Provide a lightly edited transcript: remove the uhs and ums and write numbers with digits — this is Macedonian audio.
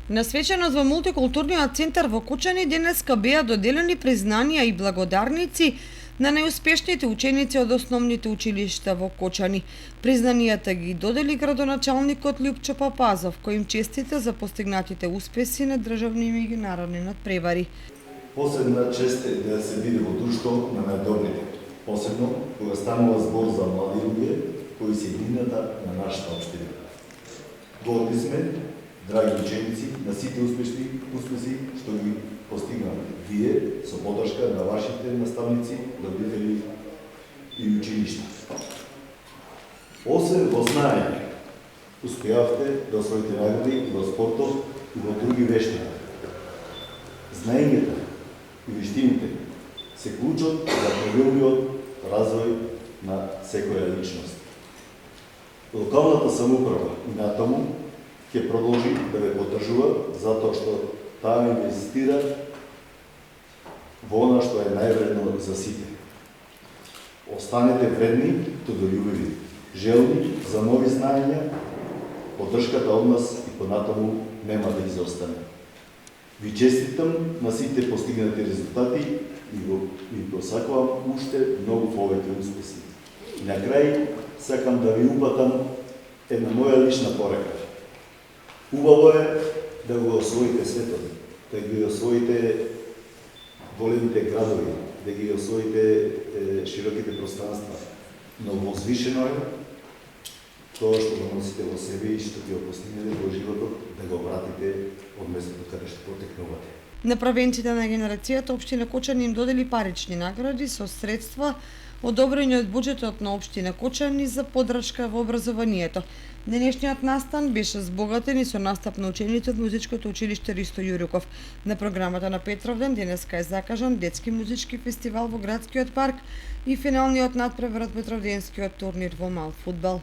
На свечаност во мултикултурниот центар во Кочани денеска беа доделени признанија и благодарници на најуспешните ученици од основните училишта во Кочани. Признанијата ги додели градоначалникот Лјупчо Папазов, кој им честита за постигнатите успеси на државни и меѓународни надпревари. Посебна чест е да се биде во друштво на најдобрите, посебно кога станува збор за млади луѓе кои се иднината на нашата општина. Горди сме, драги ученици, на сите успеси што ги постигнавте вие со подршка на вашите наставници, родители и училишта. Освен во знаење, успеавте да освоите награди и во спортот и во други вештини. Знаењето и вештините се клучот за правилниот развој на секоја личност. Локалната самоуправа и натаму ќе продолжи да ве поддржува затоа што таа инвестира во она што е највредно за сите. Останете вредни, трудолюбиви, желни за нови знаења, поддршката од нас и понатаму нема да изостане. Ви честитам на сите постигнати резултати и го сакувам уште многу повеќе успеси. На крај сакам да ви упатам една моја лична порека. Убаво е да го освоите светот, да ги освоите големите градови, да ги освоите широките пространства, но возвишено е тоа што го носите во себе и што ќе го постигнете во животот, да го вратите од местото каде што потекнувате. На правенците на генерацијата општина Кочани им додели парични награди со средства одобрени од буџетот на општина Кочани за поддршка во образованието. Денешниот настан беше збогатен и со настап на ученици од музичкото училиште Ристо Јуруков. На програмата на Петровден денеска е закажан детски музички фестивал во градскиот парк и финалниот натпревар од Петровденскиот турнир во мал фудбал.